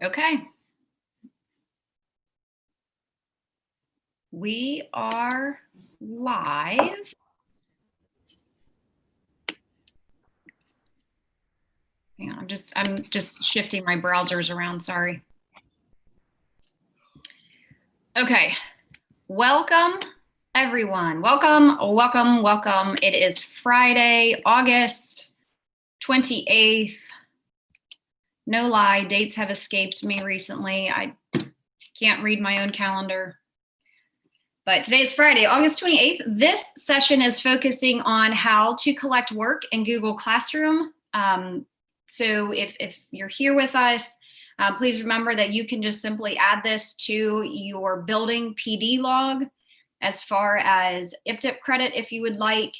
Okay. We are live. Hang on, I'm just shifting my browsers around, sorry. Okay. Welcome everyone. Welcome. It is Friday, August 28th. No lie, dates have escaped me recently. I can't read my own calendar. But today is Friday, August 28th. This session is focusing on how to collect work in Google Classroom. So if you're here with us, please remember that you can just simply add this to your building PD log as far as IPTIP credit if you would like.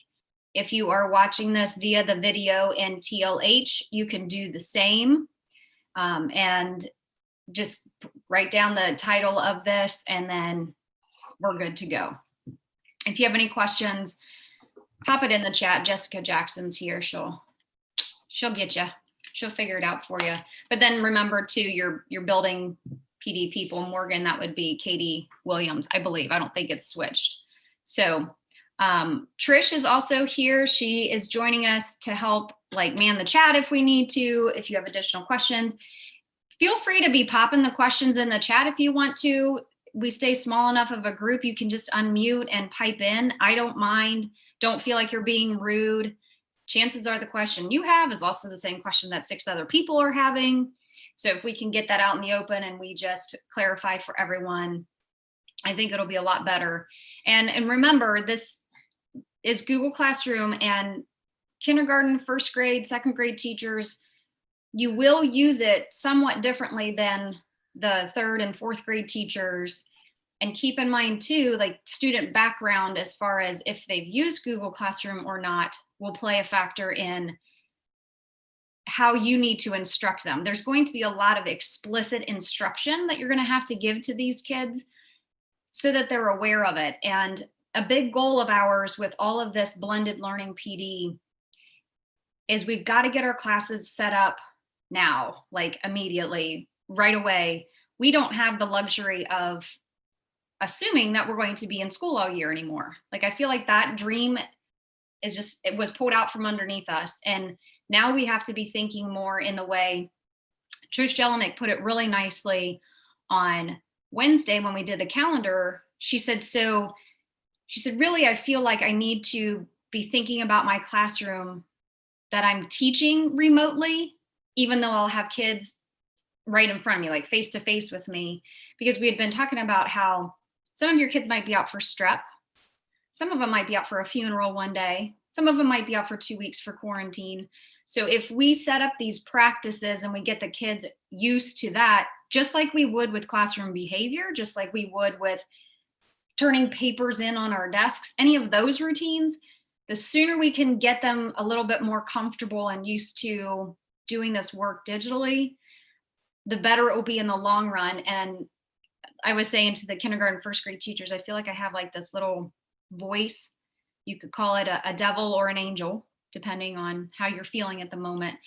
If you are watching this via the video in TLH, you can do the same. And just write down the title of this and then we're good to go. If you have any questions, pop it in the chat. Jessica Jackson's here. She'll get you. She'll figure it out for you. But then remember too, your building PD people, Morgan, that would be Katie Williams, I believe. I don't think it's switched. So Trish is also here. She is joining us to help man the chat if we need to. If you have additional questions, feel free to be popping the questions in the chat if you want to. We stay small enough of a group, you can just unmute and pipe in. I don't mind. Don't feel like you're being rude. Chances are the question you have is also the same question that 6 other people are having. So if we can get that out in the open and we just clarify for everyone, I think it'll be a lot better. And remember, this is Google Classroom, and kindergarten, first grade, second grade teachers, you will use it somewhat differently than the third and fourth grade teachers. And keep in mind too, student background as far as if they've used Google Classroom or not will play a factor in how you need to instruct them. There's going to be a lot of explicit instruction that you're going to have to give to these kids so that they're aware of it. And a big goal of ours with all of this blended learning PD is we've got to get our classes set up now, immediately, right away. We don't have the luxury of assuming that we're going to be in school all year anymore. I feel like that dream is it was pulled out from underneath us. And now we have to be thinking more in the way Trish Jelinek put it really nicely on Wednesday when we did the calendar. She said, really, I feel like I need to be thinking about my classroom that I'm teaching remotely, even though I'll have kids right in front of me, face to face with me, because we had been talking about how some of your kids might be out for strep. Some of them might be out for a funeral one day. Some of them might be out for 2 weeks for quarantine. So if we set up these practices and we get the kids used to that, just like we would with classroom behavior, just like we would with turning papers in on our desks, any of those routines, the sooner we can get them a little bit more comfortable and used to doing this work digitally, the better it will be in the long run. And I was saying to the kindergarten, first grade teachers, I feel like I have this little voice. You could call it a devil or an angel, depending on how you're feeling at the moment,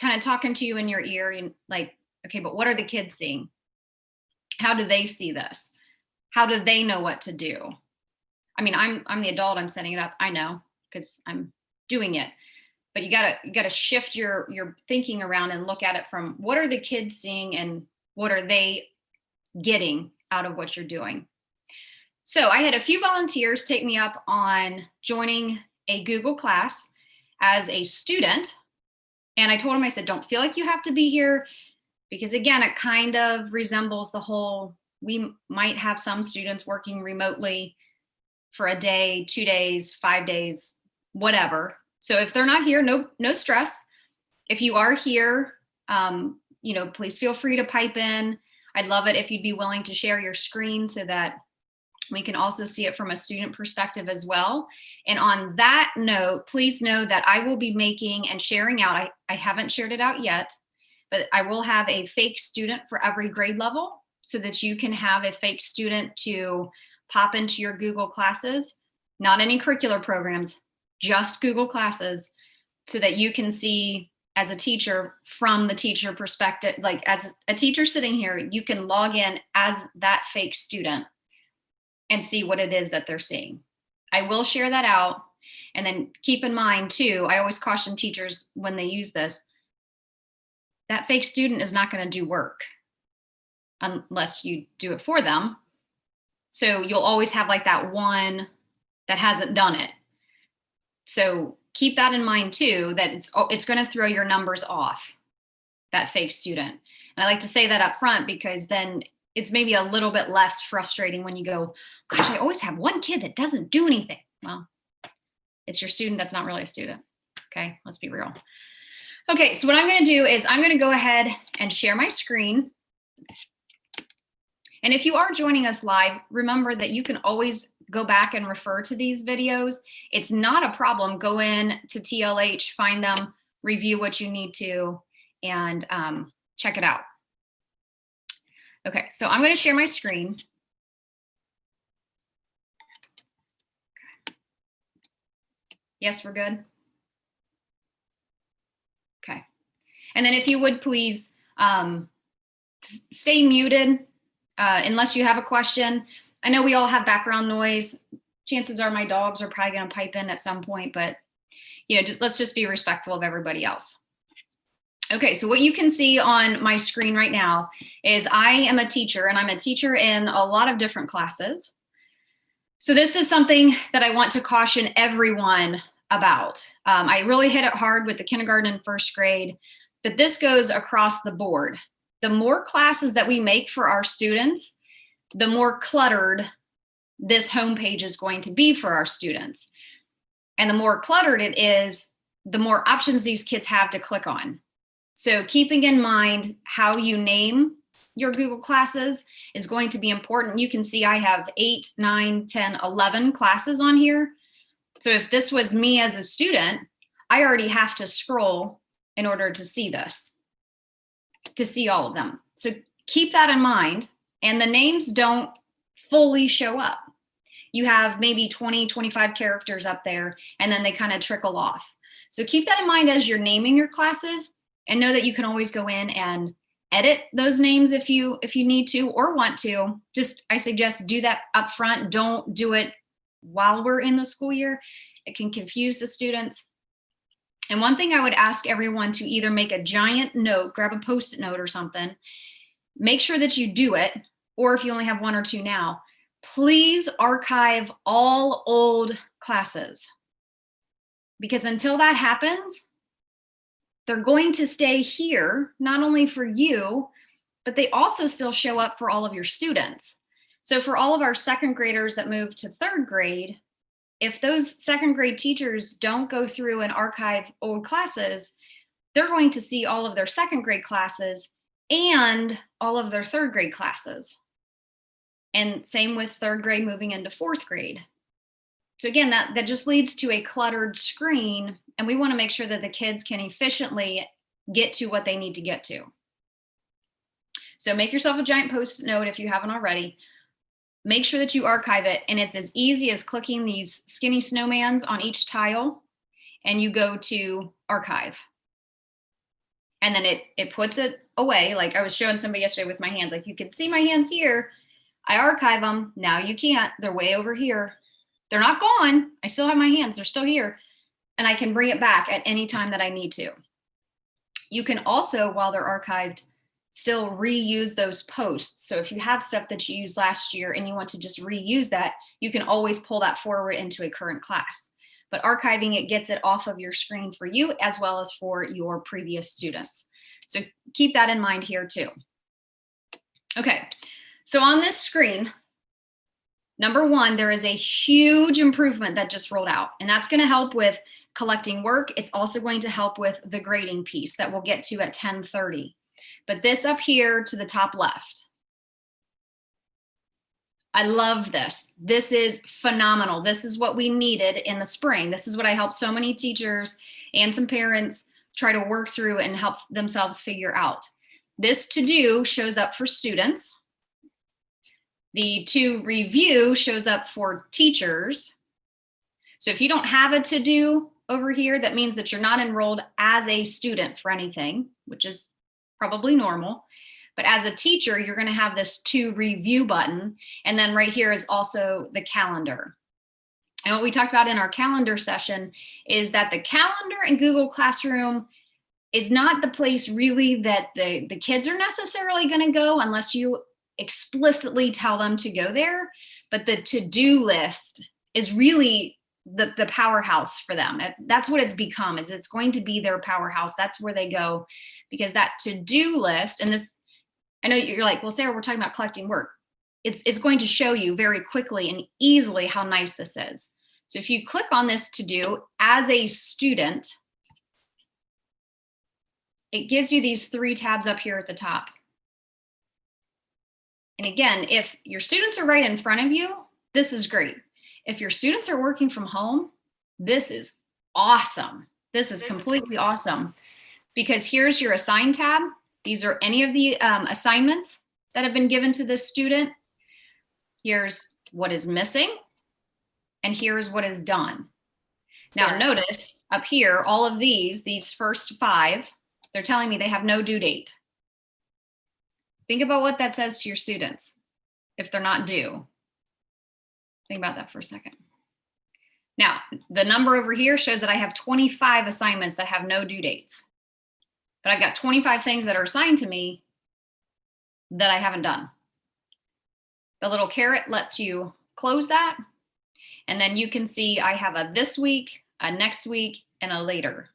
kind of talking to you in your ear and okay, but what are the kids seeing? How do they see this? How do they know what to do? I mean, I'm the adult, I'm setting it up. I know because I'm doing it. But you gotta shift your thinking around and look at it from what are the kids seeing and what are they getting out of what you're doing. So I had a few volunteers take me up on joining a Google class as a student. And I told them, I said, don't feel like you have to be here, because again, it kind of resembles the whole, we might have some students working remotely for a day, 2 days, 5 days, whatever. So if they're not here, no stress. If you are here, please feel free to pipe in. I'd love it if you'd be willing to share your screen so that we can also see it from a student perspective as well. And on that note, please know that I will be making and sharing out, I haven't shared it out yet, but I will have a fake student for every grade level so that you can have a fake student to pop into your Google classes, not any curricular programs, just Google classes, so that you can see as a teacher from the teacher perspective. Like as a teacher sitting here, you can log in as that fake student and see what it is that they're seeing. I will share that out. And then keep in mind too, I always caution teachers when they use this, that fake student is not going to do work unless you do it for them. So you'll always have like that one that hasn't done it. So keep that in mind too, that it's going to throw your numbers off, that fake student. And I like to say that up front because then it's maybe a little bit less frustrating when you go, gosh, I always have one kid that doesn't do anything. Well, it's your student that's not really a student. Okay, let's be real. Okay, so what I'm going to do is I'm going to go ahead and share my screen. And if you are joining us live, remember that you can always go back and refer to these videos. It's not a problem. Go in to TLH, find them, review what you need to, and check it out. Okay, so I'm going to share my screen. Yes, we're good. Okay. And then if you would please stay muted unless you have a question. I know we all have background noise. Chances are my dogs are probably going to pipe in at some point, but you know, let's just be respectful of everybody else. Okay, so what you can see on my screen right now is I am a teacher, and I'm a teacher in a lot of different classes. So this is something that I want to caution everyone about. I really hit it hard with the kindergarten and first grade, but this goes across the board. The more classes that we make for our students, the more cluttered this homepage is going to be for our students. And the more cluttered it is, the more options these kids have to click on. So keeping in mind how you name your Google classes is going to be important. You can see I have 8, 9, 10, 11 classes on here. So if this was me as a student, I already have to scroll in order to see this, to see all of them. So keep that in mind. And the names don't fully show up. You have maybe 20, 25 characters up there, and then they kind of trickle off. So keep that in mind as you're naming your classes, and know that you can always go in and edit those names if you need to or want to. Just, I suggest do that up front. Don't do it while we're in the school year. It can confuse the students. And one thing I would ask everyone to either make a giant note, grab a Post-it note or something, make sure that you do it, or if you only have 1 or 2 now, please archive all old classes. Because until that happens, they're going to stay here, not only for you, but they also still show up for all of your students. So for all of our second graders that move to third grade, if those second grade teachers don't go through and archive old classes, they're going to see all of their second grade classes and all of their third grade classes. And same with third grade moving into fourth grade. So again, that just leads to a cluttered screen, and we want to make sure that the kids can efficiently get to what they need to get to. So make yourself a giant Post-it note if you haven't already. Make sure that you archive it, and it's as easy as clicking these skinny snowmans on each tile, and you go to archive. And then it puts it away. Like I was showing somebody yesterday with my hands, like you can see my hands here. I archive them. Now you can't. They're way over here. They're not gone. I still have my hands. They're still here. And I can bring it back at any time that I need to. You can also, while they're archived, still reuse those posts. So if you have stuff that you used last year and you want to just reuse that, you can always pull that forward into a current class. But archiving it gets it off of your screen for you as well as for your previous students. So keep that in mind here too. Okay, so on this screen, number 1, there is a huge improvement that just rolled out, and that's going to help with collecting work. It's also going to help with the grading piece that we'll get to at 10:30. But this up here to the top left, I love this. This is phenomenal. This is what we needed in the spring. This is what I helped so many teachers and some parents try to work through and help themselves figure out. This to do shows up for students. The to review shows up for teachers. So if you don't have a to do, over here, that means that you're not enrolled as a student for anything, which is probably normal. But as a teacher, you're going to have this to review button. And then right here is also the calendar. And what we talked about in our calendar session is that the calendar in Google Classroom is not the place really that the kids are necessarily going to go unless you explicitly tell them to go there. But the to-do list is really the powerhouse for them. That's what it's become. It's going to be their powerhouse. That's where they go, because that to-do list, and this, I know you're like, well, Sarah, we're talking about collecting work. It's going to show you very quickly and easily how nice this is. So if you click on this to do as a student, it gives you these 3 tabs up here at the top. And again, if your students are right in front of you, this is great. If your students are working from home, this is awesome. This is completely awesome, because here's your assign tab. These are any of the assignments that have been given to this student. Here's what is missing, and here's what is done. Now notice up here, all of these first 5, they're telling me they have no due date. Think about what that says to your students if they're not due. Think about that for a second. Now, the number over here shows that I have 25 assignments that have no due dates. But I've got 25 things that are assigned to me that I haven't done. The little caret lets you close that. And then you can see I have a this week, a next week, and a later.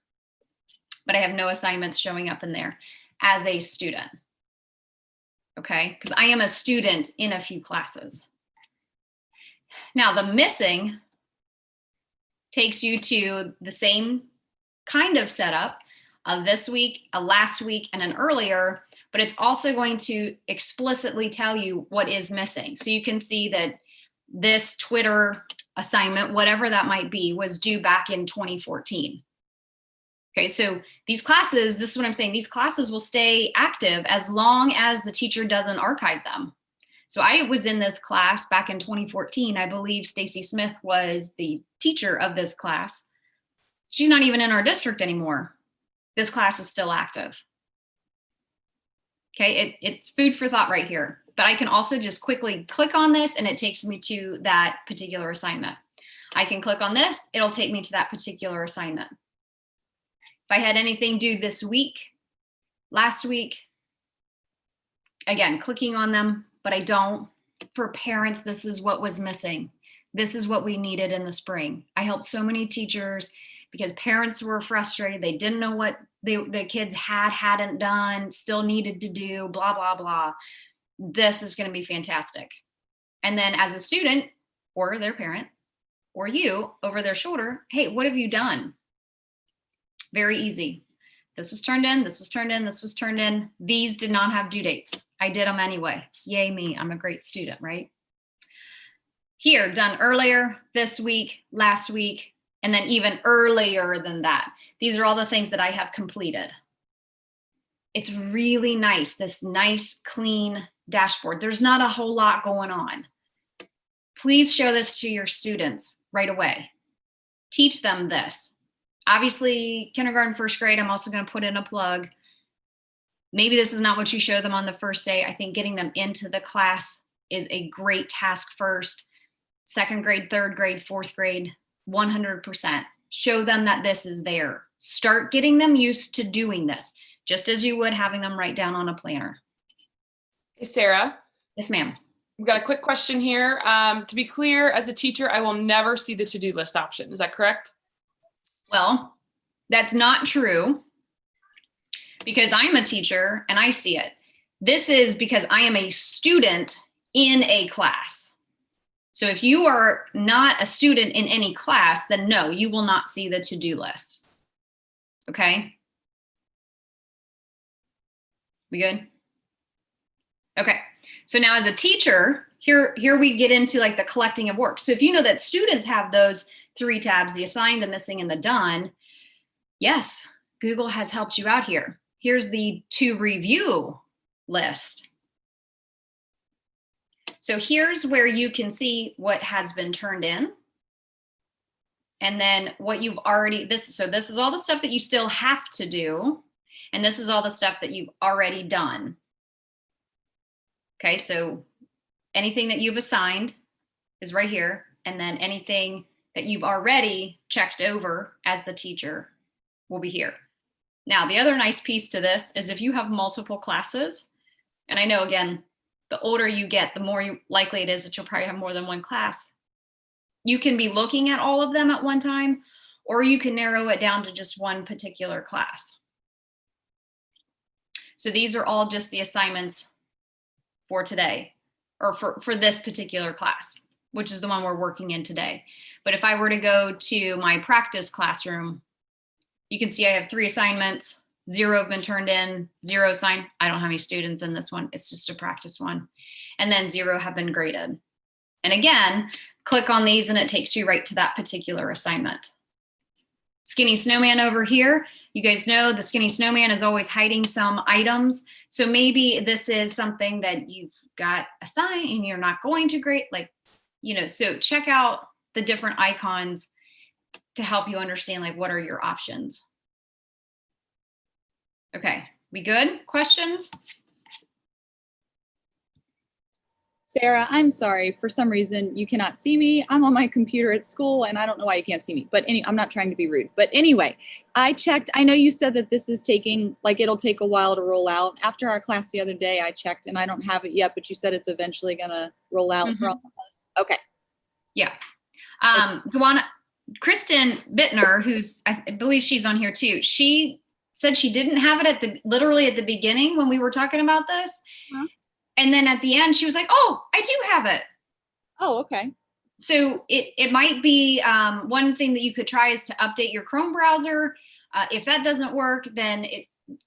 But I have no assignments showing up in there as a student. Okay, because I am a student in a few classes. Now the missing takes you to the same kind of setup of this week, a last week, and an earlier, but it's also going to explicitly tell you what is missing. So you can see that this Twitter assignment, whatever that might be, was due back in 2014. Okay, so these classes, this is what I'm saying, these classes will stay active as long as the teacher doesn't archive them. So I was in this class back in 2014. I believe Stacy Smith was the teacher of this class. She's not even in our district anymore. This class is still active. Okay, it's food for thought right here. But I can also just quickly click on this and it takes me to that particular assignment. I can click on this, it'll take me to that particular assignment. If I had anything due this week, last week, again, clicking on them, but I don't. For parents, this is what was missing. This is what we needed in the spring. I helped so many teachers because parents were frustrated. They didn't know what the kids hadn't done, still needed to do, blah, blah, blah. This is going to be fantastic. And then as a student or their parent or you over their shoulder, hey, what have you done? Very easy. This was turned in, this was turned in, this was turned in. These did not have due dates. I did them anyway. Yay me, I'm a great student, right? Here, done earlier, this week, last week, and then even earlier than that. These are all the things that I have completed. It's really nice, this nice, clean dashboard. There's not a whole lot going on. Please show this to your students right away. Teach them this. Obviously, kindergarten, first grade, I'm also going to put in a plug. Maybe this is not what you show them on the first day. I think getting them into the class is a great task first. Second grade, third grade, fourth grade, 100%. Show them that this is there. Start getting them used to doing this, just as you would having them write down on a planner. Hey, Sarah. Yes, ma'am. We've got a quick question here. To be clear, as a teacher, I will never see the to-do list option. Is that correct? Well, that's not true because I'm a teacher and I see it. This is because I am a student in a class. So if you are not a student in any class, then no, you will not see the to-do list. Okay? We good? Okay. So now as a teacher, here we get into like the collecting of work. So if you know that students have those 3 tabs, the assigned, the missing, and the done, yes, Google has helped you out here. Here's the to review list. So here's where you can see what has been turned in. And then what you've already, this is all the stuff that you still have to do. And this is all the stuff that you've already done. Okay, so anything that you've assigned is right here. And then anything that you've already checked over as the teacher will be here. Now, the other nice piece to this is if you have multiple classes, and I know, again, the older you get, the more likely it is that you'll probably have more than one class. You can be looking at all of them at one time, or you can narrow it down to just one particular class. So these are all just the assignments for today, or for this particular class, which is the one we're working in today. But if I were to go to my practice classroom, you can see I have 3 assignments, 0 have been turned in, 0 assigned. I don't have any students in this one. It's just a practice one. And then 0 have been graded. And again, click on these and it takes you right to that particular assignment. Skinny snowman over here. You guys know the skinny snowman is always hiding some items. So maybe this is something that you've got assigned and you're not going to grade, like, so check out the different icons to help you understand, like, what are your options. Okay, we good? Questions? Sarah, I'm sorry. For some reason, you cannot see me. I'm on my computer at school, and I don't know why you can't see me. But I'm not trying to be rude. But anyway, I checked. I know you said that this is taking, like, it'll take a while to roll out. After our class the other day, I checked, and I don't have it yet, but you said it's eventually going to roll out for all of us. Okay. Yeah. Kristen Bittner, who's, I believe she's on here too, she said she didn't have it literally at the beginning when we were talking about this. Huh? And then at the end, she was like, oh, I do have it. Oh, okay. So it might be one thing that you could try is to update your Chrome browser. If that doesn't work, then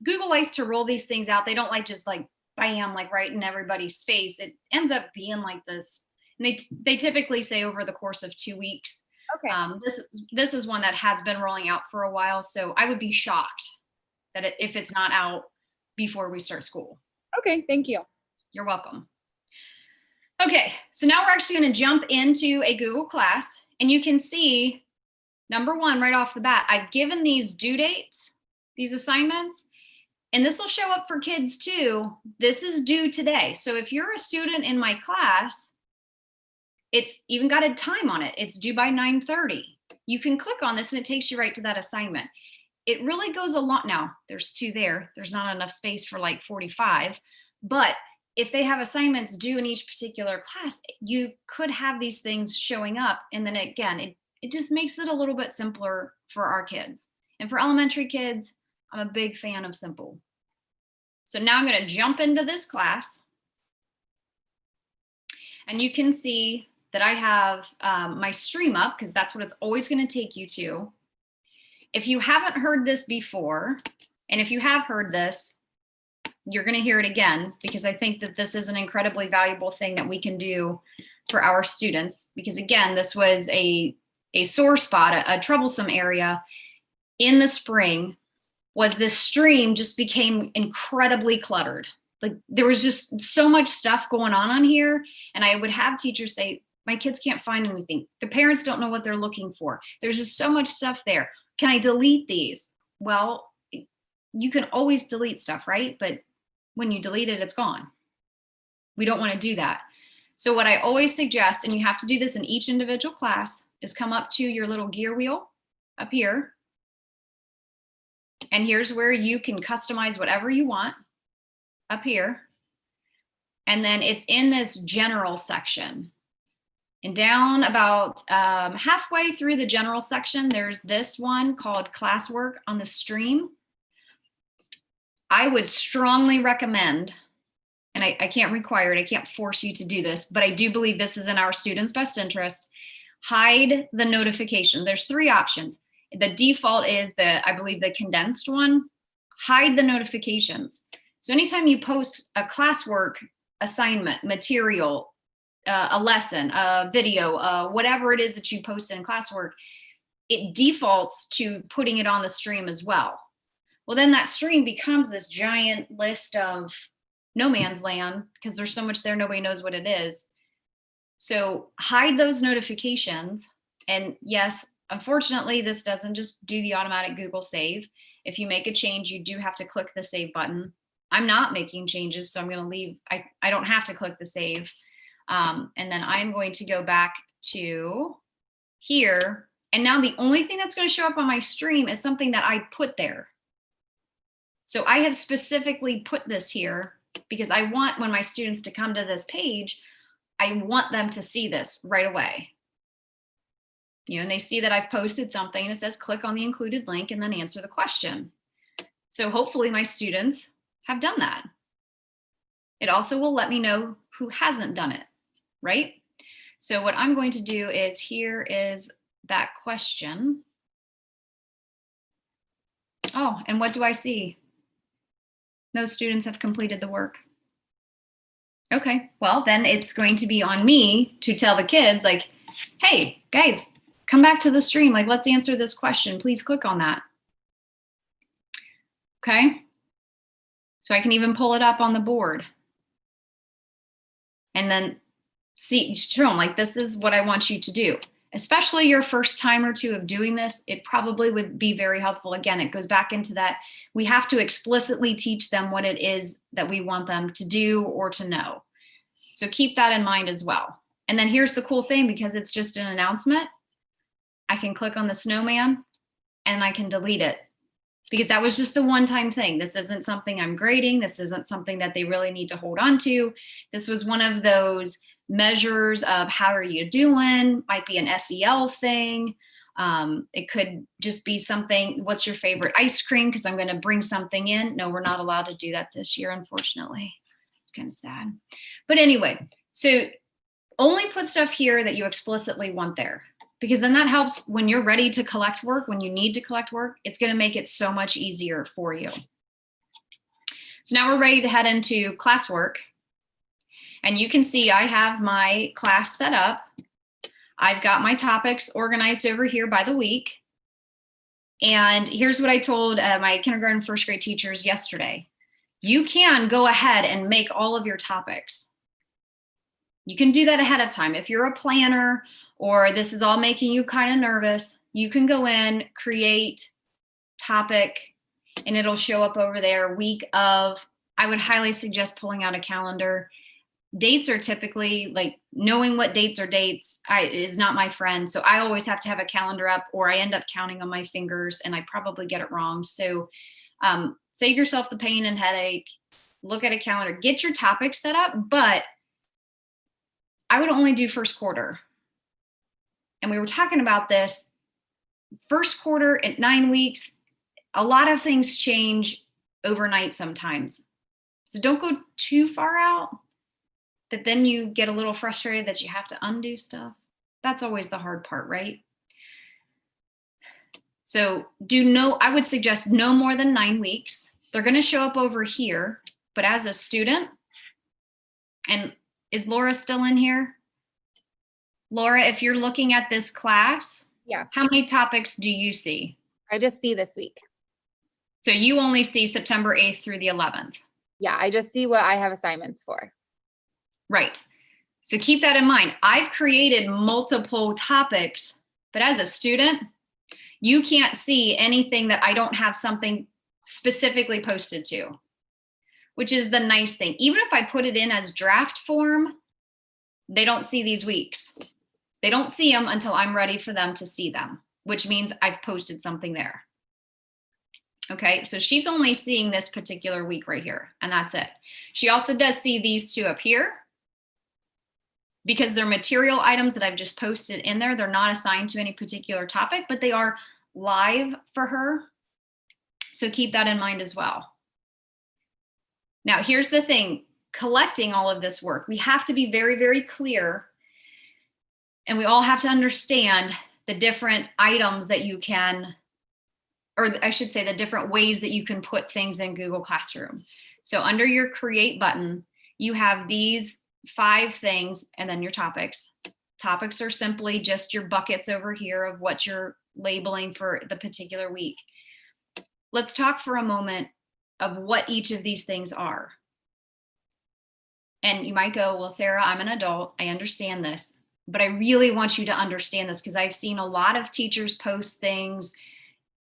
Google likes to roll these things out. They don't like just like, bam, like right in everybody's face. It ends up being like this. And they typically say over the course of 2 weeks. Okay. This is one that has been rolling out for a while. So I would be shocked that if it's not out before we start school. Okay, thank you. You're welcome. Okay, so now we're actually going to jump into a Google class, and you can see, number 1, right off the bat, I've given these due dates, these assignments, and this will show up for kids too. This is due today. So if you're a student in my class, it's even got a time on it. It's due by 9:30. You can click on this and it takes you right to that assignment. It really goes a lot. Now, there's 2 there. There's not enough space for like 45, but if they have assignments due in each particular class, you could have these things showing up. And then again, it just makes it a little bit simpler for our kids. And for elementary kids, I'm a big fan of simple. So now I'm going to jump into this class. And you can see that I have my stream up because that's what it's always going to take you to. If you haven't heard this before, and if you have heard this, you're going to hear it again, because I think that this is an incredibly valuable thing that we can do for our students. Because again, this was a sore spot, a troublesome area in the spring, was this stream just became incredibly cluttered. Like there was just so much stuff going on here. And I would have teachers say, my kids can't find anything. The parents don't know what they're looking for. There's just so much stuff there. Can I delete these? Well, you can always delete stuff, right? But when you delete it, it's gone. We don't want to do that. So what I always suggest, and you have to do this in each individual class, is come up to your little gear wheel up here. And here's where you can customize whatever you want up here. And then it's in this general section. And down about halfway through the general section, there's this one called classwork on the stream. I would strongly recommend, and I can't require it, I can't force you to do this, but I do believe this is in our students' best interest. Hide the notification. There's 3 options. The default is I believe the condensed one. Hide the notifications. So anytime you post a classwork assignment, material, a lesson, a video, whatever it is that you post in classwork, it defaults to putting it on the stream as well. Well, then that stream becomes this giant list of no man's land because there's so much there, nobody knows what it is. So hide those notifications. And yes, unfortunately, this doesn't just do the automatic Google save. If you make a change, you do have to click the save button. I'm not making changes, so I'm going to leave. I don't have to click the save. And then I'm going to go back to here. And now the only thing that's going to show up on my stream is something that I put there. So I have specifically put this here because I want when my students to come to this page, I want them to see this right away. You know, and they see that I've posted something and it says click on the included link and then answer the question. So hopefully my students have done that. It also will let me know who hasn't done it, right? So what I'm going to do is here is that question. Oh, and what do I see? No students have completed the work. Okay, well, then it's going to be on me to tell the kids like, hey, guys, come back to the stream. Like, let's answer this question. Please click on that. Okay. So I can even pull it up on the board. And then show them like, this is what I want you to do. Especially your first time or two of doing this, it probably would be very helpful. Again, it goes back into that. We have to explicitly teach them what it is that we want them to do or to know. So keep that in mind as well. And then here's the cool thing, because it's just an announcement, I can click on the snowman and I can delete it because that was just a one-time thing. This isn't something I'm grading. This isn't something that they really need to hold on to. This was one of those measures of how are you doing, might be an SEL thing. It could just be something, what's your favorite ice cream? Because I'm going to bring something in. No, we're not allowed to do that this year, unfortunately. It's kind of sad. But anyway, so only put stuff here that you explicitly want there, because then that helps when you're ready to collect work, when you need to collect work, it's going to make it so much easier for you. So now we're ready to head into classwork. And you can see I have my class set up. I've got my topics organized over here by the week. And here's what I told my kindergarten, first grade teachers yesterday. You can go ahead and make all of your topics. You can do that ahead of time. If you're a planner or this is all making you kind of nervous, you can go in, create topic, and it'll show up over there week of. I would highly suggest pulling out a calendar. Dates are typically like knowing what dates are dates is not my friend. So I always have to have a calendar up or I end up counting on my fingers and I probably get it wrong. So save yourself the pain and headache, look at a calendar, get your topics set up, but I would only do first quarter. And we were talking about this first quarter at 9 weeks. A lot of things change overnight sometimes. So don't go too far out. That then you get a little frustrated that you have to undo stuff. That's always the hard part, right? So I would suggest no more than 9 weeks. They're going to show up over here, but as a student, and is Laura still in here? Laura, if you're looking at this class, yeah, how many topics do you see? I just see this week. So you only see September 8th through the 11th. Yeah, I just see what I have assignments for. Right. So keep that in mind. I've created multiple topics, but as a student, you can't see anything that I don't have something specifically posted to, which is the nice thing. Even if I put it in as draft form, they don't see these weeks. They don't see them until I'm ready for them to see them, which means I've posted something there. Okay, so she's only seeing this particular week right here, and that's it. She also does see these two up here, because they're material items that I've just posted in there. They're not assigned to any particular topic, but they are live for her. So keep that in mind as well. Now, here's the thing, collecting all of this work, we have to be very, very clear, and we all have to understand the different items that you can, or I should say the different ways that you can put things in Google Classroom. So under your create button, you have these 5 things and then your topics. Topics are simply just your buckets over here of what you're labeling for the particular week. Let's talk for a moment of what each of these things are. And you might go, well, Sarah, I'm an adult. I understand this. but I really want you to understand this because I've seen a lot of teachers post things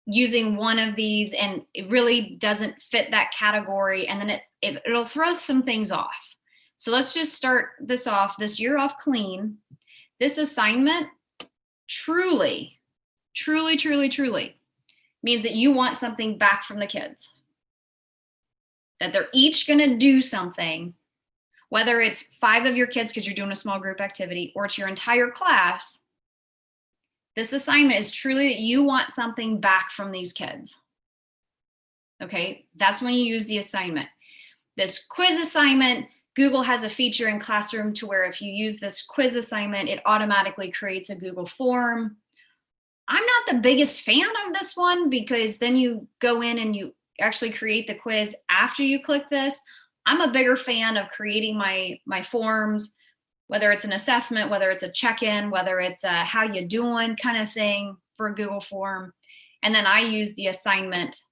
using one of these and it really doesn't fit that category, and then it'll throw some things off. So let's just start this year off clean. This assignment truly means that you want something back from the kids, that they're each going to do something, whether it's 5 of your kids because you're doing a small group activity, or it's your entire class. This assignment is truly that you want something back from these kids. Okay, that's when you use the assignment. This quiz assignment, Google has a feature in Classroom to where if you use this quiz assignment, it automatically creates a Google form. I'm not the biggest fan of this one because then you go in and you actually create the quiz after you click this. I'm a bigger fan of creating my forms, whether it's an assessment, whether it's a check-in, whether it's a how you doing kind of thing for a Google form. And then I use the assignment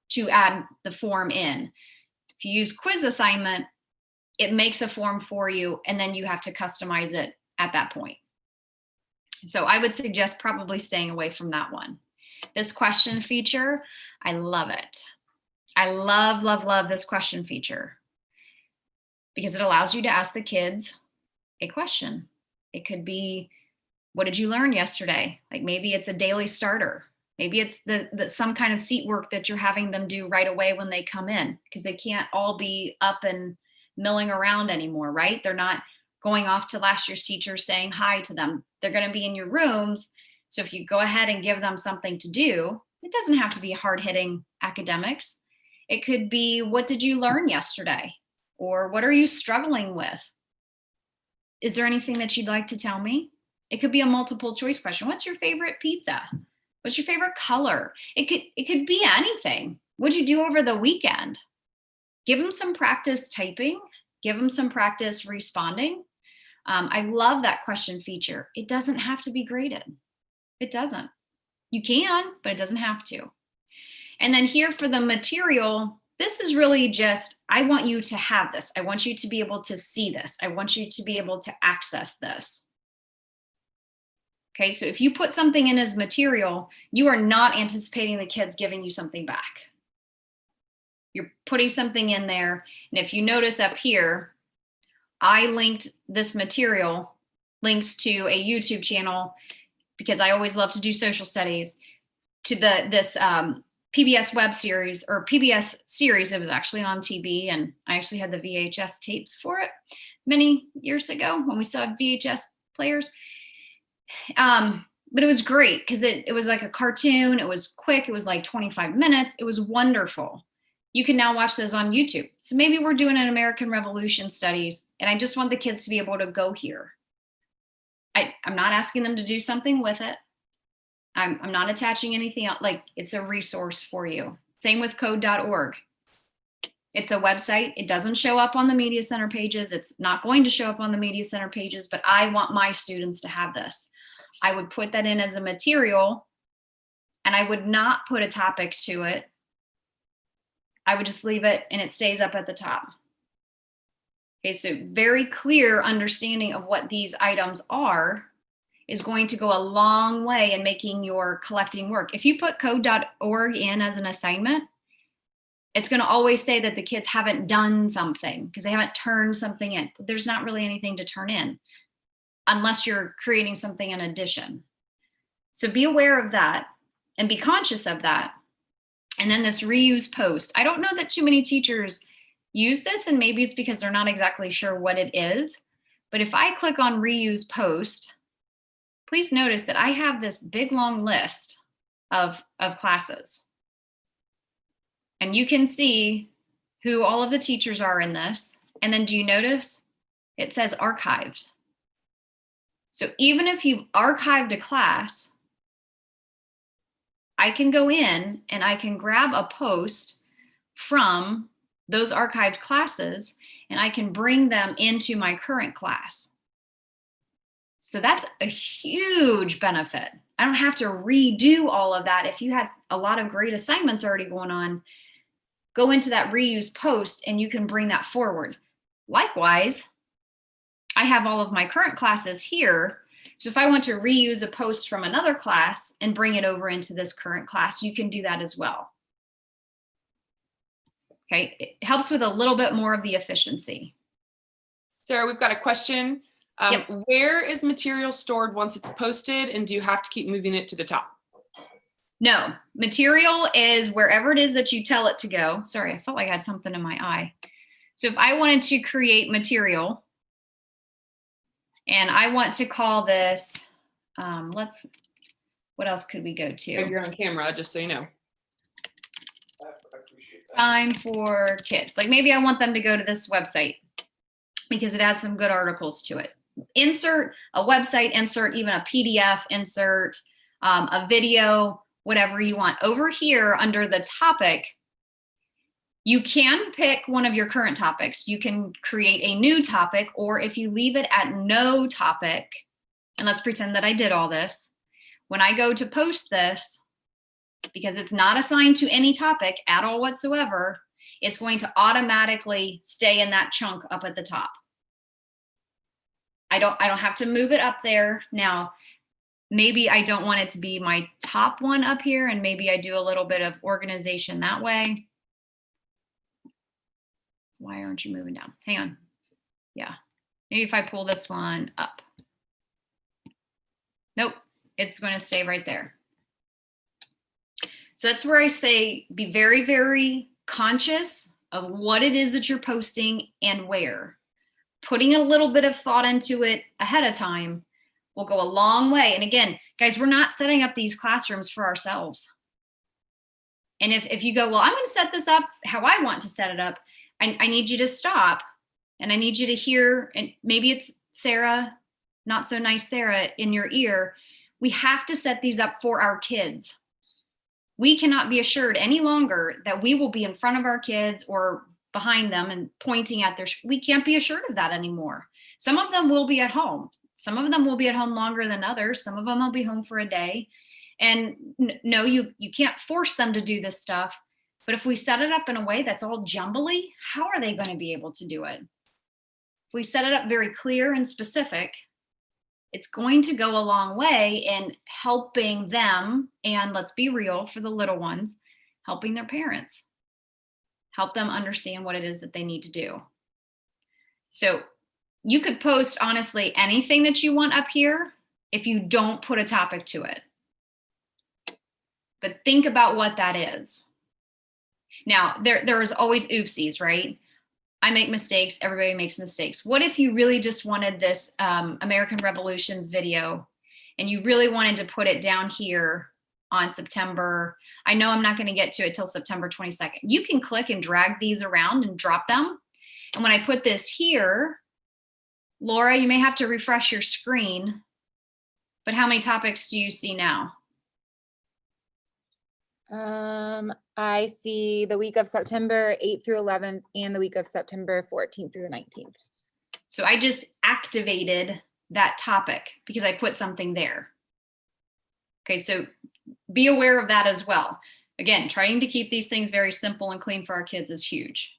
to add the form in. If you use quiz assignment, it makes a form for you, and then you have to customize it at that point. So I would suggest probably staying away from that one. This question feature, I love it. I love this question feature because it allows you to ask the kids a question. It could be, what did you learn yesterday? Like maybe it's a daily starter. Maybe it's the some kind of seat work that you're having them do right away when they come in, because they can't all be up and milling around anymore, right? They're not going off to last year's teachers saying hi to them. They're going to be in your rooms. So if you go ahead and give them something to do, it doesn't have to be hard-hitting academics. It could be, what did you learn yesterday? Or what are you struggling with? Is there anything that you'd like to tell me? It could be a multiple choice question. What's your favorite pizza? What's your favorite color? It could be anything. What'd you do over the weekend? Give them some practice typing. Give them some practice responding. I love that question feature. It doesn't have to be graded. It doesn't. You can, but it doesn't have to. And then here for the material, this is really just, I want you to have this. I want you to be able to see this. I want you to be able to access this. Okay, so if you put something in as material, you are not anticipating the kids giving you something back. You're putting something in there. And if you notice up here, I linked this material, links to a YouTube channel, because I always love to do social studies, to this PBS web series or PBS series. It was actually on TV, and I actually had the VHS tapes for it many years ago when we still had VHS players. But it was great because it was like a cartoon. It was quick. It was like 25 minutes. It was wonderful. You can now watch those on YouTube. So maybe we're doing an American Revolution studies, and I just want the kids to be able to go here. I'm not asking them to do something with it. I'm not attaching anything else. Like, it's a resource for you. Same with code.org. It's a website. It doesn't show up on the Media Center pages. It's not going to show up on the Media Center pages, but I want my students to have this. I would put that in as a material, and I would not put a topic to it. I would just leave it and it stays up at the top. Okay, so very clear understanding of what these items are is going to go a long way in making your collecting work. If you put code.org in as an assignment, it's going to always say that the kids haven't done something because they haven't turned something in. There's not really anything to turn in unless you're creating something in addition. So be aware of that and be conscious of that. And then this reuse post. I don't know that too many teachers use this, and maybe it's because they're not exactly sure what it is. But if I click on reuse post, please notice that I have this big long list of classes. And you can see who all of the teachers are in this. And then do you notice it says archived? So even if you've archived a class, I can go in and I can grab a post from those archived classes and I can bring them into my current class. So that's a huge benefit. I don't have to redo all of that. If you had a lot of great assignments already going on, go into that reuse post and you can bring that forward. Likewise, I have all of my current classes here. So if I want to reuse a post from another class and bring it over into this current class, you can do that as well. Okay, it helps with a little bit more of the efficiency. Sarah, we've got a question. Yep. Where is material stored once it's posted, and do you have to keep moving it to the top? No, material is wherever it is that you tell it to go. Sorry, I felt like I had something in my eye. So if I wanted to create material and I want to call this, what else could we go If to? you're on camera, just so you know. Time for kids. Like maybe I want them to go to this website because it has some good articles to it. Insert a website, insert even a PDF, insert a video, whatever you want. Over here under the topic, you can pick one of your current topics. You can create a new topic, or if you leave it at no topic, and let's pretend that I did all this, when I go to post this, because it's not assigned to any topic at all whatsoever, it's going to automatically stay in that chunk up at the top. I don't have to move it up there. Now, maybe I don't want it to be my top one up here, and maybe I do a little bit of organization that way. Why aren't you moving down? Hang on. Yeah. Maybe if I pull this one up. Nope, it's going to stay right there. So that's where I say be very, very conscious of what it is that you're posting and where. Putting a little bit of thought into it ahead of time will go a long way. And again, guys, we're not setting up these classrooms for ourselves. And if you go, well, I'm going to set this up how I want to set it up, I need you to stop and I need you to hear, and maybe it's Sarah, not so nice Sarah, in your ear. We have to set these up for our kids. We cannot be assured any longer that we will be in front of our kids or behind them and pointing at their, we can't be assured of that anymore. Some of them will be at home. Some of them will be at home longer than others. Some of them will be home for a day. And no, you can't force them to do this stuff. But if we set it up in a way that's all jumbly, how are they going to be able to do it? If we set it up very clear and specific, it's going to go a long way in helping them, and let's be real, for the little ones, helping their parents. Help them understand what it is that they need to do. So you could post, honestly, anything that you want up here if you don't put a topic to it. But think about what that is. Now, there is always oopsies, right? I make mistakes. Everybody makes mistakes. What if you really just wanted this American Revolutions video and you really wanted to put it down here on September? I know I'm not going to get to it till September 22nd. You can click and drag these around and drop them. And when I put this here, Laura, you may have to refresh your screen, but how many topics do you see now? I see the week of September 8th through 11th and the week of September 14th through the 19th. So I just activated that topic because I put something there. Okay, so be aware of that as well. Again, trying to keep these things very simple and clean for our kids is huge.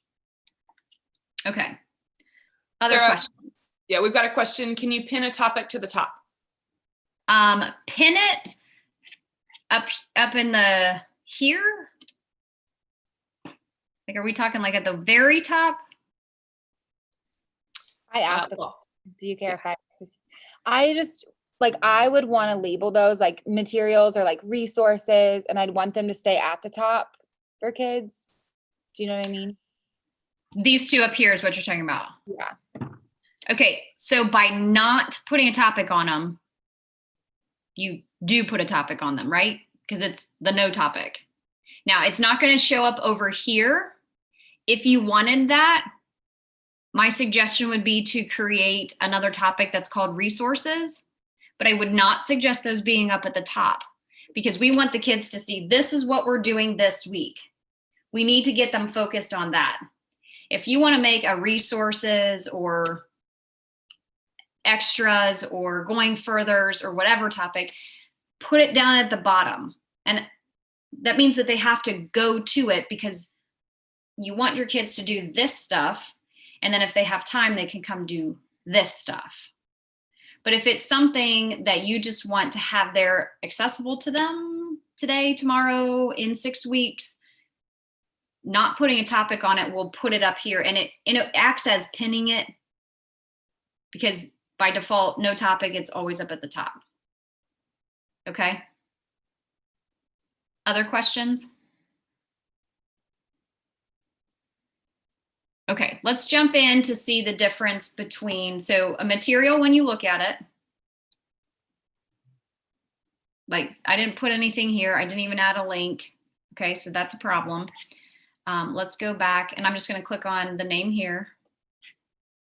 Okay. Other questions? Yeah, we've got a question. Can you pin a topic to the top? Pin it up in the here. Like, are we talking like at the very top? I asked, do you care if I just, like, I would want to label those like materials or like resources, and I'd want them to stay at the top for kids. Do you know what I mean? These two up here is what you're talking about. Yeah. Okay, so by not putting a topic on them, you do put a topic on them, right? Because it's the no topic. Now, it's not going to show up over here. If you wanted that, my suggestion would be to create another topic that's called resources, but I would not suggest those being up at the top because we want the kids to see this is what we're doing this week. We need to get them focused on that. If you want to make a resources or extras or going furthers or whatever topic, put it down at the bottom. And that means that they have to go to it because you want your kids to do this stuff. And then if they have time, they can come do this stuff. But if it's something that you just want to have there accessible to them today, tomorrow, in 6 weeks, not putting a topic on it will put it up here, and it acts as pinning it, because by default, no topic, it's always up at the top. Okay. Other questions? Okay, let's jump in to see the difference between, so a material, when you look at it, like I didn't put anything here. I didn't even add a link. Okay, so that's a problem. Let's go back, and I'm just going to click on the name here.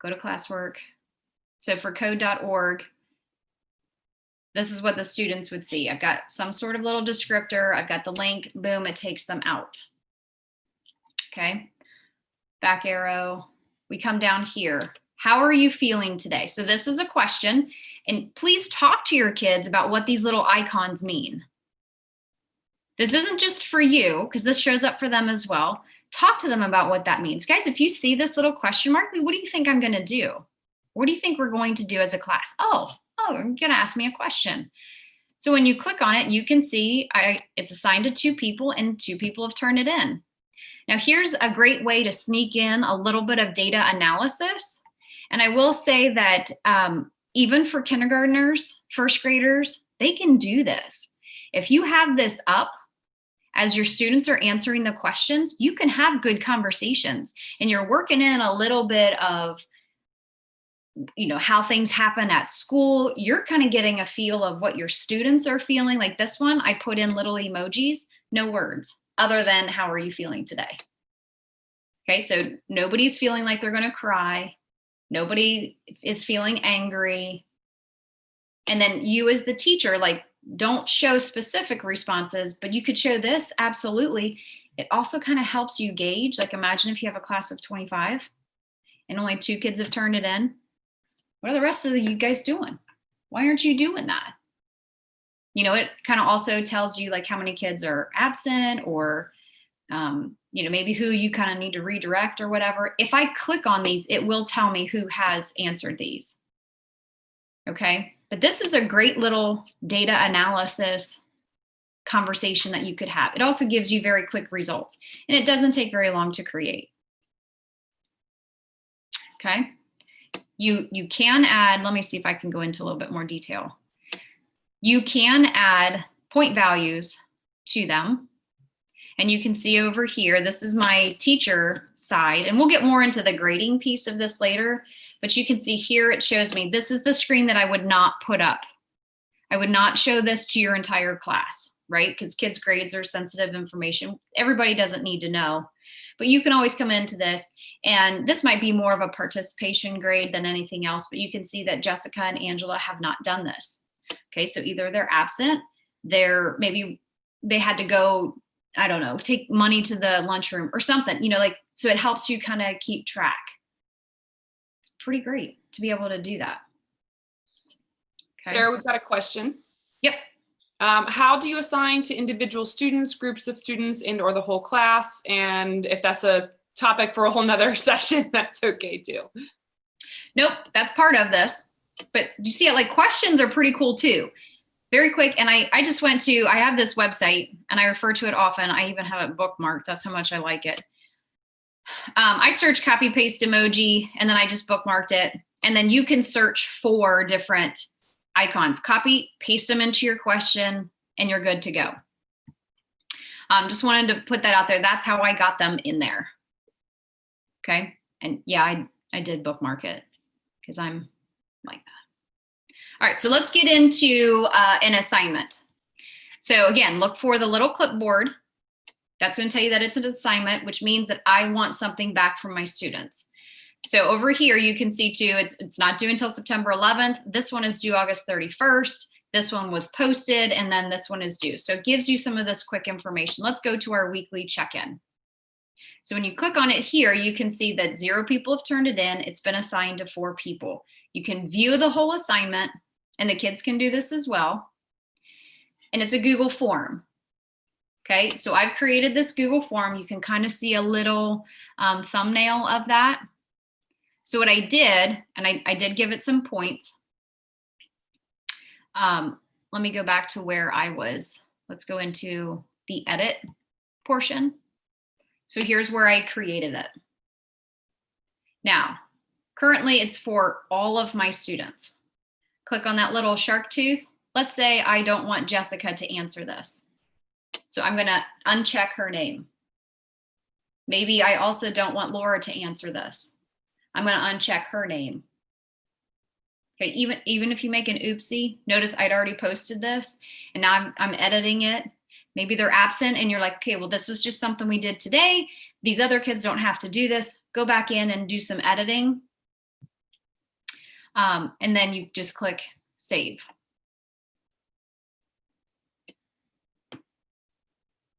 Go to classwork. So for code.org, this is what the students would see. I've got some sort of little descriptor. I've got the link. Boom, it takes them out. Okay, back arrow. We come down here. How are you feeling today? So this is a question, and please talk to your kids about what these little icons mean. This isn't just for you, because this shows up for them as well. Talk to them about what that means. Guys, if you see this little question mark, what do you think I'm going to do? What do you think we're going to do as a class? Oh, you're going to ask me a question. So when you click on it, you can see it's assigned to 2 people, and 2 people have turned it in. Now, here's a great way to sneak in a little bit of data analysis. And I will say that even for kindergartners, first graders, they can do this. If you have this up, as your students are answering the questions, you can have good conversations, and you're working in a little bit of, how things happen at school. You're kind of getting a feel of what your students are feeling. Like this one, I put in little emojis, no words other than how are you feeling today? Okay, so nobody's feeling like they're going to cry. Nobody is feeling angry. And then you as the teacher, like, don't show specific responses, but you could show this, absolutely. It also kind of helps you gauge, like imagine if you have a class of 25 and only 2 kids have turned it in. What are the rest of you guys doing? Why aren't you doing that? It kind of also tells you like how many kids are absent, or maybe who you kind of need to redirect or whatever. If I click on these, it will tell me who has answered these. Okay, but this is a great little data analysis conversation that you could have. It also gives you very quick results, and it doesn't take very long to create. Okay, you can add, let me see if I can go into a little bit more detail. You can add point values to them. And you can see over here, this is my teacher side, and we'll get more into the grading piece of this later, but you can see here, it shows me, this is the screen that I would not put up. I would not show this to your entire class, right? Because kids' grades are sensitive information. Everybody doesn't need to know, but you can always come into this, and this might be more of a participation grade than anything else, but you can see that Jessica and Angela have not done this. Okay, so either they're absent, maybe they had to go, I don't know, take money to the lunchroom or something, so it helps you kind of keep track. It's pretty great to be able to do that. Okay, Sarah, we've got a question. Yep. How do you assign to individual students, groups of students, and or the whole class? And if that's a topic for a whole nother session, that's okay too. Nope, that's part of this. But you see it, like questions are pretty cool too. Very quick, and I just went to, I have this website, and I refer to it often. I even have it bookmarked. That's how much I like it. I search copy paste emoji, and then I just bookmarked it. And then you can search for different icons. Copy, paste them into your question, and you're good to go. Just wanted to put that out there. That's how I got them in there. Okay, and yeah, I did bookmark it because I'm like that. All right, so let's get into an assignment. So again, look for the little clipboard. That's going to tell you that it's an assignment, which means that I want something back from my students. So over here, you can see too, it's not due until September 11th. This one is due August 31st. This one was posted, and then this one is due. So it gives you some of this quick information. Let's go to our weekly check-in. So when you click on it here, you can see that 0 people have turned it in. It's been assigned to 4 people. You can view the whole assignment, and the kids can do this as well. And it's a Google form. Okay, so I've created this Google form. You can kind of see a little thumbnail of that. So what I did, and I did give it some points. Let me go back to where I was. Let's go into the edit portion. So here's where I created it. Now, currently it's for all of my students. Click on that little shark tooth. Let's say I don't want Jessica to answer this. So I'm gonna uncheck her name. Maybe I also don't want Laura to answer this. I'm gonna uncheck her name. Okay, even if you make an oopsie, notice I'd already posted this and now I'm editing it. Maybe they're absent and you're like, okay, well, this was just something we did today. These other kids don't have to do this. Go back in and do some editing. And then you just click save.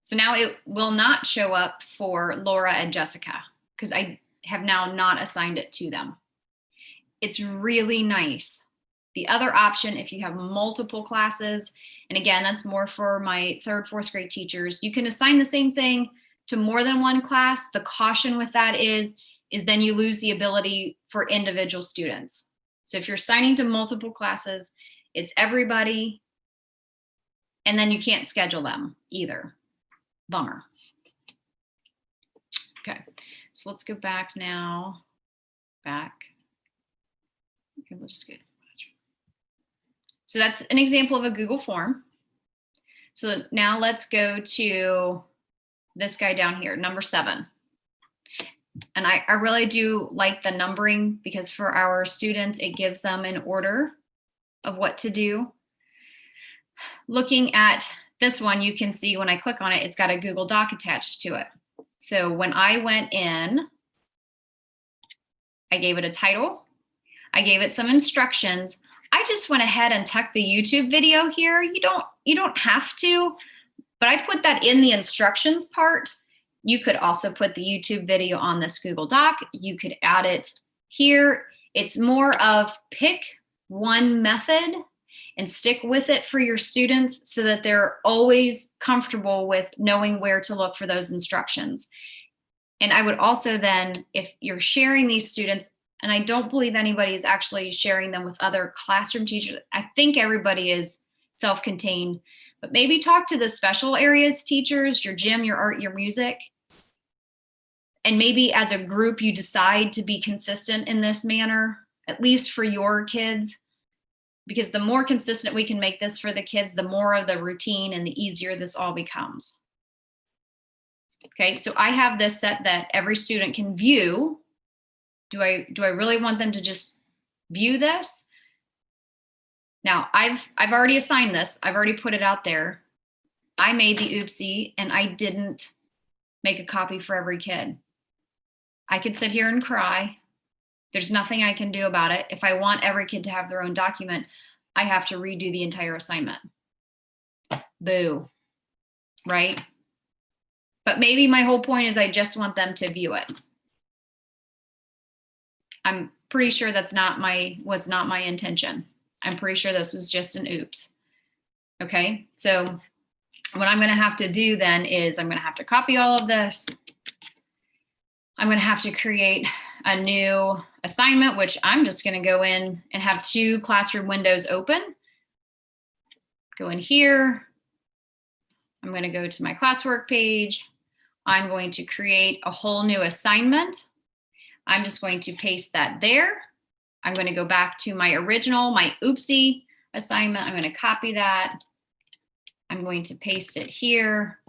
So now it will not show up for Laura and Jessica because I have now not assigned it to them. It's really nice. The other option, if you have multiple classes, and again, that's more for my 3rd, 4th grade teachers, you can assign the same thing to more than one class. The caution with that is then you lose the ability for individual students. So if you're assigning to multiple classes, it's everybody, and then you can't schedule them either. Bummer. Okay, so let's go back now. Back. Okay, we'll just go. So that's an example of a Google form. So now let's go to this guy down here, number 7. And I really do like the numbering because for our students, it gives them an order of what to do. Looking at this one, you can see when I click on it, it's got a Google Doc attached to it. So when I went in, I gave it a title. I gave it some instructions. I just went ahead and tucked the YouTube video here. You don't have to, but I put that in the instructions part. You could also put the YouTube video on this Google Doc. You could add it here. It's more of pick one method and stick with it for your students so that they're always comfortable with knowing where to look for those instructions. And I would also then, if you're sharing these students, and I don't believe anybody is actually sharing them with other classroom teachers. I think everybody is self-contained, but maybe talk to the special areas teachers, your gym, your art, your music. And maybe as a group, you decide to be consistent in this manner, at least for your kids, because the more consistent we can make this for the kids, the more of the routine and the easier this all becomes. Okay, so I have this set that every student can view. Do I really want them to just view this? Now, I've already assigned this. I've already put it out there. I made the oopsie and I didn't make a copy for every kid. I could sit here and cry. There's nothing I can do about it. If I want every kid to have their own document, I have to redo the entire assignment. Boo, right? But maybe my whole point is I just want them to view it. I'm pretty sure was not my intention. I'm pretty sure this was just an oops. Okay, so what I'm gonna have to do then is I'm gonna have to copy all of this. I'm gonna have to create a new assignment, which I'm just gonna go in and have 2 classroom windows open. Go in here. I'm gonna go to my classwork page. I'm going to create a whole new assignment. I'm just going to paste that there. I'm going to go back to my original, my oopsie assignment. I'm going to copy that. I'm going to paste it here.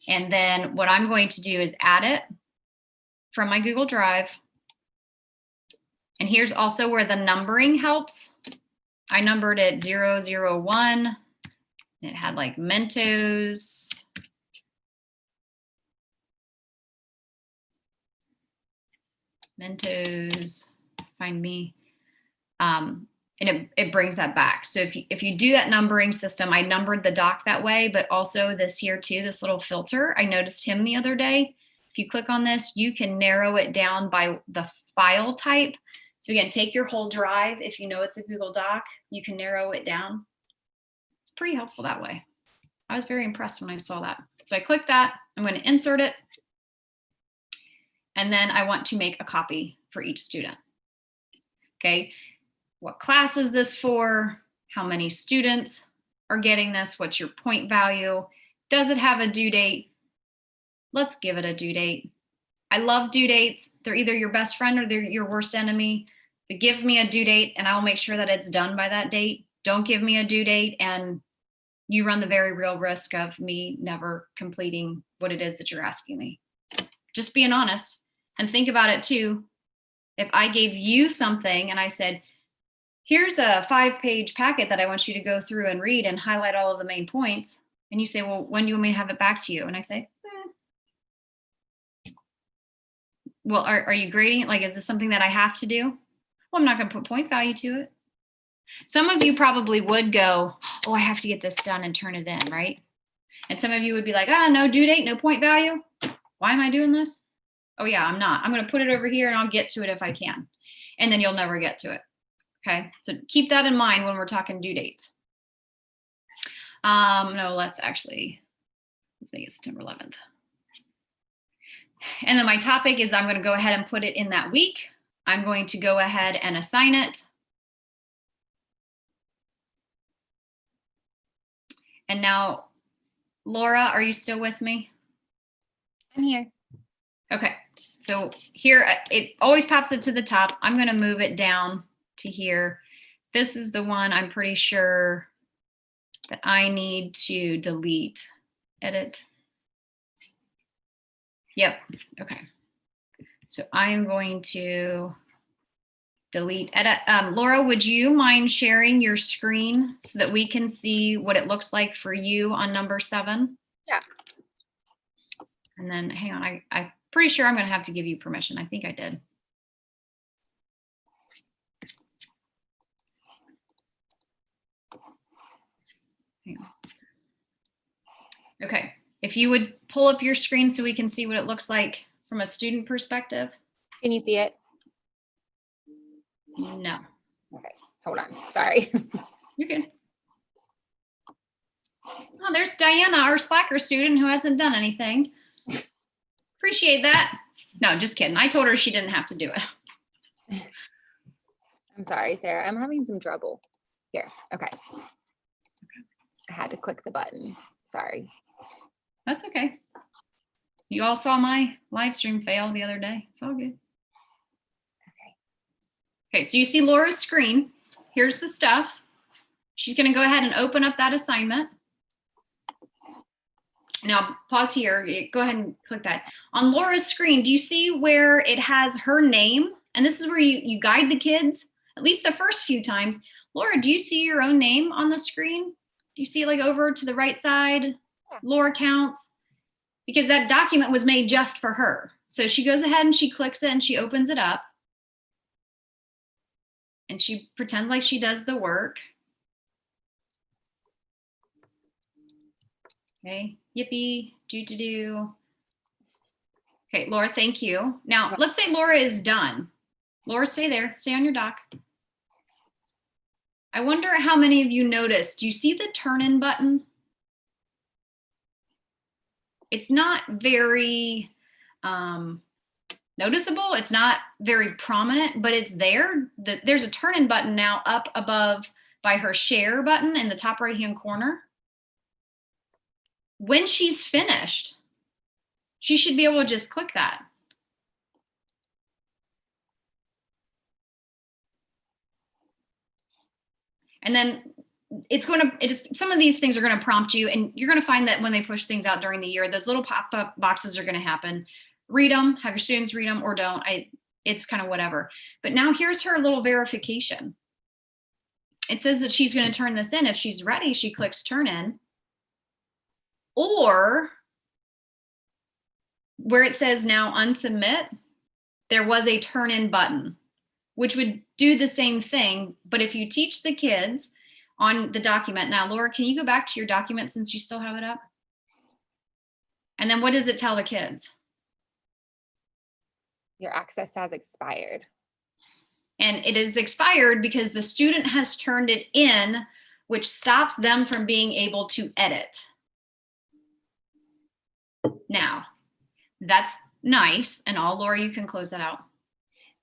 And then what I'm going to do is add it from my Google Drive. And here's also where the numbering helps. I numbered it 001. It had like Mentos. Mentos, find me. And it brings that back. So if you do that numbering system, I numbered the doc that way, but also this here too, this little filter. I noticed him the other day. If you click on this, you can narrow it down by the file type. So again, take your whole drive. If you know it's a Google Doc, you can narrow it down. It's pretty helpful that way. I was very impressed when I saw that. So I click that, I'm going to insert it. And then I want to make a copy for each student. Okay, what class is this for? How many students are getting this? What's your point value? Does it have a due date? Let's give it a due date. I love due dates. They're either your best friend or they're your worst enemy. But give me a due date and I'll make sure that it's done by that date. Don't give me a due date and you run the very real risk of me never completing what it is that you're asking me. Just being honest. And think about it too. If I gave you something and I said, here's a 5-page packet that I want you to go through and read and highlight all of the main points. And you say, well, when do you want me to have it back to you? And I say, well, are you grading it? Like, is this something that I have to do? Well, I'm not going to put point value to it. Some of you probably would go, oh, I have to get this done and turn it in, right? And some of you would be like, no due date, no point value. Why am I doing this? Oh yeah, I'm not. I'm going to put it over here and I'll get to it if I can. And then you'll never get to it. Okay, so keep that in mind when we're talking due dates. No, let's make it September 11th. And then my topic is I'm going to go ahead and put it in that week. I'm going to go ahead and assign it. And now, Laura, are you still with me? I'm here. Okay, so here, it always pops it to the top. I'm going to move it down to here. This is the one I'm pretty sure that I need to delete. Edit. Yep, okay. So I'm going to delete, edit. Laura, would you mind sharing your screen so that we can see what it looks like for you on number 7? Yeah. And then, hang on, I'm pretty sure I'm gonna have to give you permission. I think I did. Hang on. Okay, if you would pull up your screen so we can see what it looks like from a student perspective. Can you see it? No. Okay, hold on. Sorry. You're good. Oh, there's Diana, our Slacker student who hasn't done anything. Appreciate that. No, just kidding. I told her she didn't have to do it. I'm sorry, Sarah. I'm having some trouble. Here. Okay. I had to click the button. Sorry. That's okay. You all saw my live stream fail the other day. It's all good. Okay, so you see Laura's screen. Here's the stuff. She's going to go ahead and open up that assignment. Now, pause here. Go ahead and click that. On Laura's screen, do you see where it has her name? And this is where you guide the kids, at least the first few times. Laura, do you see your own name on the screen? Do you see like over to the right side? Yeah. Laura counts. Because that document was made just for her. So she goes ahead and she clicks it and she opens it up. And she pretends like she does the work. Okay, yippee, do. Okay, Laura, thank you. Now, let's say Laura is done. Laura, stay there, stay on your dock. I wonder how many of you noticed, do you see the turn-in button? It's not very noticeable. It's not very prominent, but it's there. There's a turn-in button now up above by her share button in the top right-hand corner. When she's finished, she should be able to just click that. And then some of these things are going to prompt you, and you're going to find that when they push things out during the year, those little pop-up boxes are going to happen. Read them, have your students read them, or don't. It's kind of whatever. But now here's her little verification. It says that she's going to turn this in. If she's ready, she clicks turn in. Or where it says now unsubmit, there was a turn in button, which would do the same thing. But if you teach the kids on the document, now, Laura, can you go back to your document since you still have it up? And then what does it tell the kids? Your access has expired. And it is expired because the student has turned it in, which stops them from being able to edit. Now, that's nice and all. Laura, you can close that out.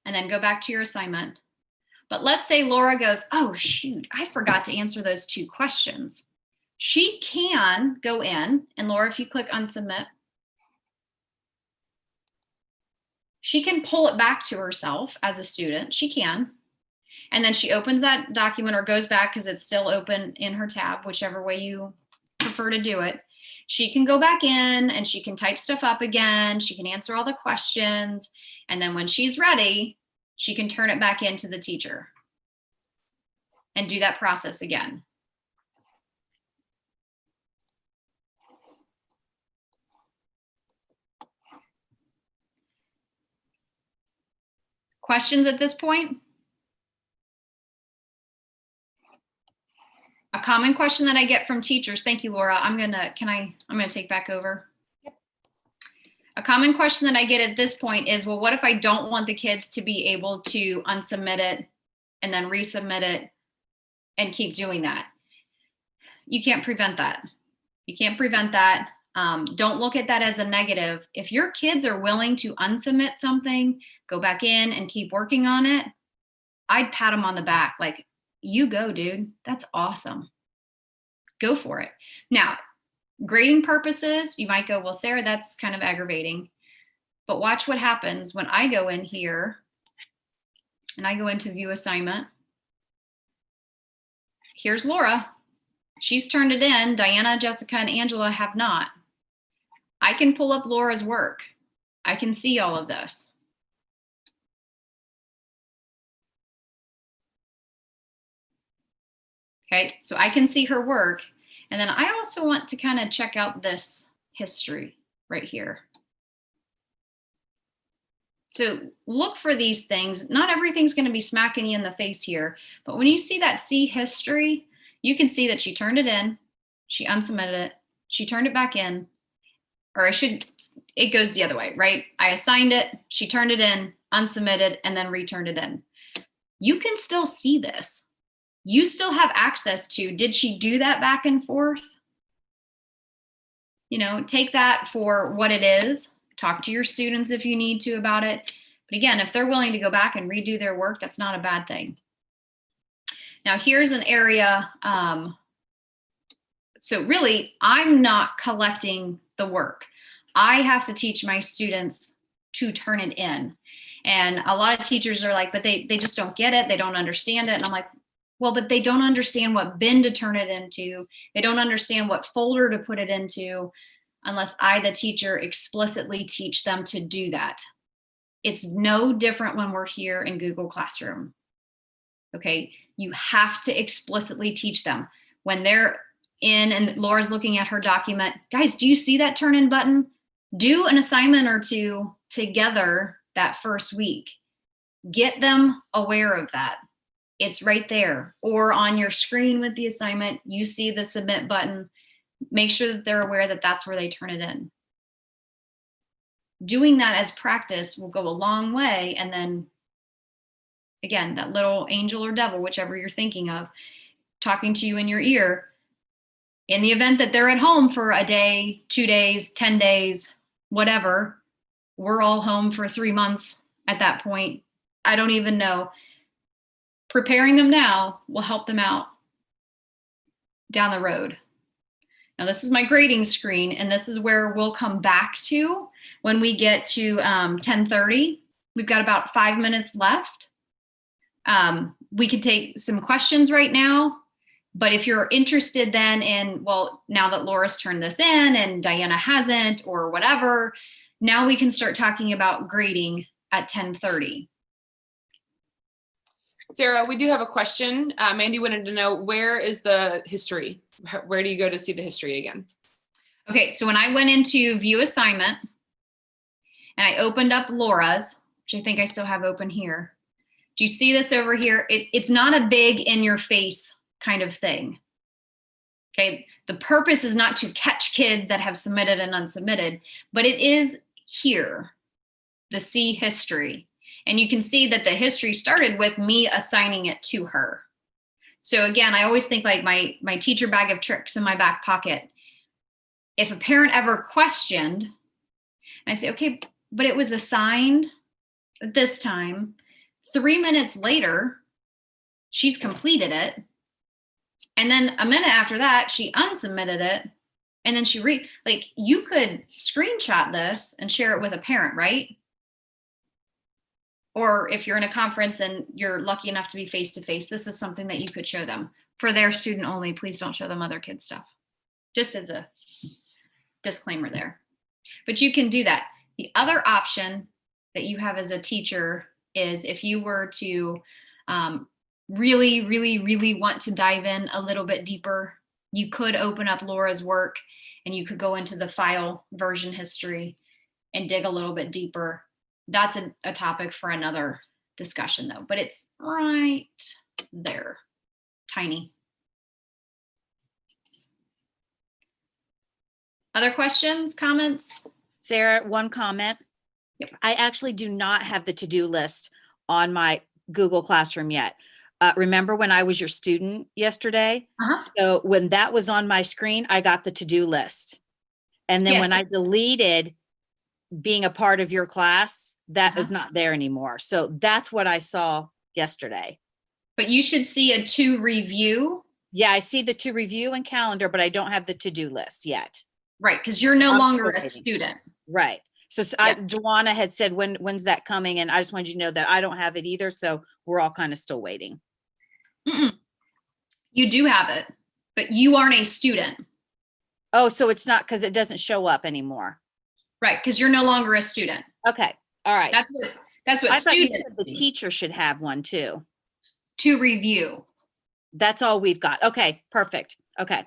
And then go back to your assignment. But let's say Laura goes, oh, shoot, I forgot to answer those 2 questions. She can go in, and Laura, if you click on submit, she can pull it back to herself as a student. She can. And then she opens that document or goes back because it's still open in her tab, whichever way you prefer to do it. She can go back in and she can type stuff up again. She can answer all the questions. And then when she's ready, she can turn it back into the teacher and do that process again. Questions at this point? A common question that I get from teachers, thank you, Laura. I'm gonna take back over. Yep. A common question that I get at this point is, well, what if I don't want the kids to be able to unsubmit it and then resubmit it and keep doing that? You can't prevent that. You can't prevent that. Don't look at that as a negative. If your kids are willing to unsubmit something, go back in and keep working on it, I'd pat them on the back like, you go, dude. That's awesome. Go for it. Now, grading purposes, you might go, well, Sarah, that's kind of aggravating. But watch what happens when I go in here and I go into view assignment. Here's Laura. She's turned it in. Diana, Jessica, and Angela have not. I can pull up Laura's work. I can see all of this. Okay, so I can see her work. And then I also want to kind of check out this history right here. So look for these things. Not everything's going to be smacking you in the face here, but when you see that see history, you can see that she turned it in, she unsubmitted it, she turned it back in, or it goes the other way, right? I assigned it, she turned it in, unsubmitted, and then returned it in. You can still see this. You still have access to, did she do that back and forth? You know, take that for what it is. Talk to your students if you need to about it. But again, if they're willing to go back and redo their work, that's not a bad thing. Now, here's an area. So really, I'm not collecting the work. I have to teach my students to turn it in. And a lot of teachers are like, but they just don't get it. They don't understand it. And I'm like, well, but they don't understand what bin to turn it into. They don't understand what folder to put it into unless I, the teacher, explicitly teach them to do that. It's no different when we're here in Google Classroom. Okay, you have to explicitly teach them. When they're in and Laura's looking at her document, guys, do you see that turn in button? Do an assignment or 2 together that first week. Get them aware of that. It's right there. Or on your screen with the assignment, you see the submit button. Make sure that they're aware that that's where they turn it in. Doing that as practice will go a long way. And then again, that little angel or devil, whichever you're thinking of, talking to you in your ear, in the event that they're at home for a day, 2 days, 10 days, whatever, we're all home for 3 months at that point. I don't even know. Preparing them now will help them out down the road. Now, this is my grading screen, and this is where we'll come back to when we get to 10:30. We've got about 5 minutes left. We could take some questions right now, but if you're interested then in, well, now that Laura's turned this in and Diana hasn't or whatever, now we can start talking about grading at 10:30. Sarah, we do have a question. Mandy wanted to know, where is the history? Where do you go to see the history again? Okay, so when I went into view assignment and I opened up Laura's, which I think I still have open here. Do you see this over here? It's not a big in your face kind of thing. Okay, the purpose is not to catch kids that have submitted and unsubmitted, but it is here, the see history. And you can see that the history started with me assigning it to her. So again, I always think like my teacher bag of tricks in my back pocket. If a parent ever questioned, and I say, okay, but it was assigned at this time, 3 minutes later, she's completed it. And then a minute after that, she unsubmitted it. And then you could screenshot this and share it with a parent, right? Or if you're in a conference and you're lucky enough to be face-to-face, this is something that you could show them. For their student only, please don't show them other kids' stuff. Just as a disclaimer there. But you can do that. The other option that you have as a teacher is if you were to really, really, really want to dive in a little bit deeper, you could open up Laura's work and you could go into the file version history and dig a little bit deeper. That's a topic for another discussion though, but it's right there, tiny. Other questions, comments? Sarah, one comment. Yep. I actually do not have the to-do list on my Google Classroom yet. Remember when I was your student yesterday? So when that was on my screen, I got the to-do list. And then when I deleted being a part of your class, that is not there anymore. So that's what I saw yesterday. But you should see a to review. Yeah, I see the to review and calendar, but I don't have the to-do list yet. Right, because you're no longer a waiting. student. Right. So Joanna had said, when's that coming? And I just wanted you to know that I don't have it either. So we're all kind of still waiting. You do have it, but you aren't a student. Oh, so it's not because it doesn't show up anymore. Right, because you're no longer a student. Okay. All right. That's what I thought you students said the teacher should have one too. to review. That's all we've got. Okay, perfect. Okay.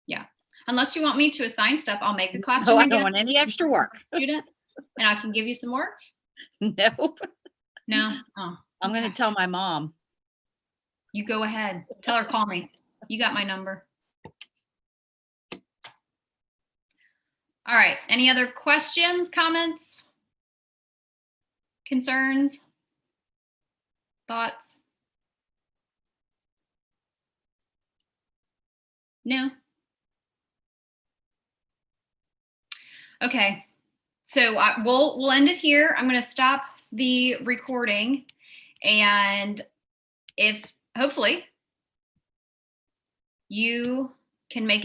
Yeah. Unless you want me to assign stuff, I'll make a So classroom I again. don't want any extra work. Student, and I can give you some work. Nope. No. Oh, I'm going to tell my mom. you go ahead. Tell her, call me. You got my number. All right. Any other questions, comments, concerns, thoughts? No. Okay. So we'll end it here. I'm going to stop the recording, and if hopefully you can make it